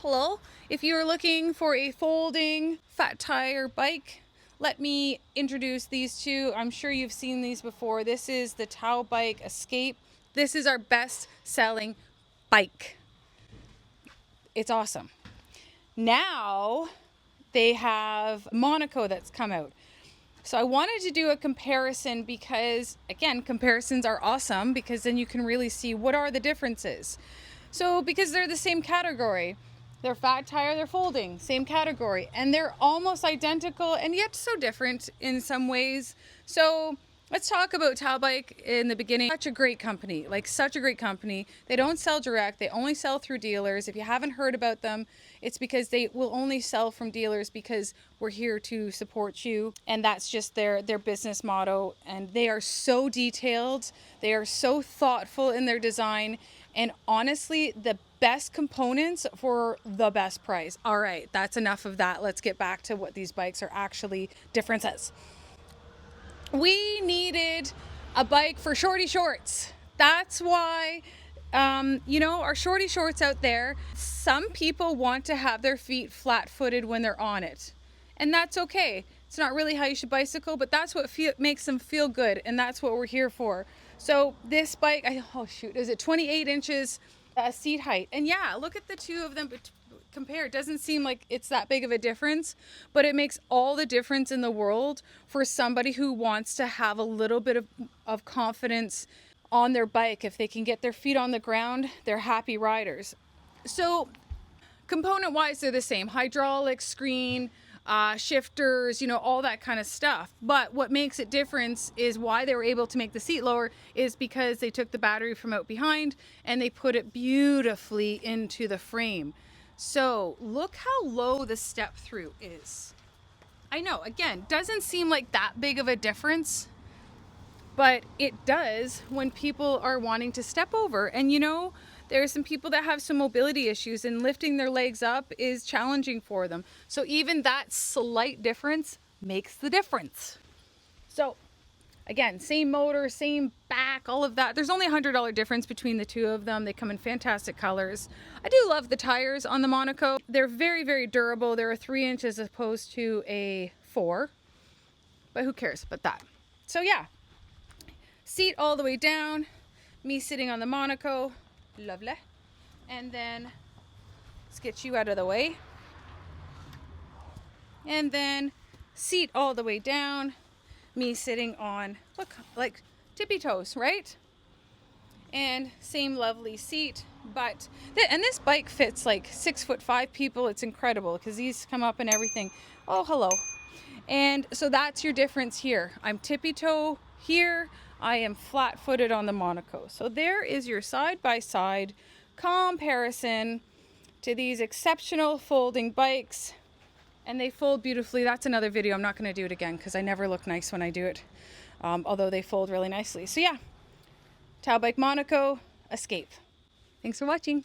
Hello, if you are looking for a folding fat tire bike, let me introduce these two. I'm sure you've seen these before. This is the Taubik Escape. This is our best selling bike. It's awesome. Now they have Monaco that's come out. So I wanted to do a comparison because, again, comparisons are awesome because then you can really see what are the differences. So because they're the same category, they're fat tire, they're folding, same category, and they're almost identical and yet so different in some ways. So let's talk about Taubik in the beginning. Such a great company, such a great company. They don't sell direct, they only sell through dealers. If you haven't heard about them, it's because they will only sell from dealers because we're here to support you. And that's just their business motto. And they are so detailed, they are so thoughtful in their design. And honestly, the best components for the best price. All right, that's enough of that. Let's get back to what these bikes are actually differences. We needed a bike for shorty shorts. That's why, our shorty shorts out there, some people want to have their feet flat-footed when they're on it. And that's okay. It's not really how you should bicycle, but that's what makes them feel good. And that's what we're here for. So this bike, is it 28 inches seat height? And yeah, look at the two of them compare. It doesn't seem like it's that big of a difference, but it makes all the difference in the world for somebody who wants to have a little bit of confidence on their bike. If they can get their feet on the ground, they're happy riders. So component wise, they're the same. Hydraulic, screen, shifters, all that kind of stuff. But what makes it different is why they were able to make the seat lower is because they took the battery from out behind and they put it beautifully into the frame. So look how low the step through is. I know, again, doesn't seem like that big of a difference, but it does when people are wanting to step over. And there are some people that have some mobility issues and lifting their legs up is challenging for them. So even that slight difference makes the difference. So again, same motor, same back, all of that. There's only $100 difference between the two of them. They come in fantastic colors. I do love the tires on the Monaco. They're very, very durable. They're a 3 inch as opposed to a 4, but who cares about that? So yeah, seat all the way down, me sitting on the Monaco. Lovely. And then let's get you out of the way. And then seat all the way down, me sitting on, look, like tippy toes, right? And same lovely seat, and this bike fits like 6'5" people. It's incredible because these come up and everything. Oh, hello. And so that's your difference here. I'm tippy toe here. I am flat-footed on the Monaco. So there is your side-by-side comparison to these exceptional folding bikes. And they fold beautifully. That's another video. I'm not going to do it again because I never look nice when I do it. Although they fold really nicely. So yeah, Taubik Monaco Escape. Thanks for watching.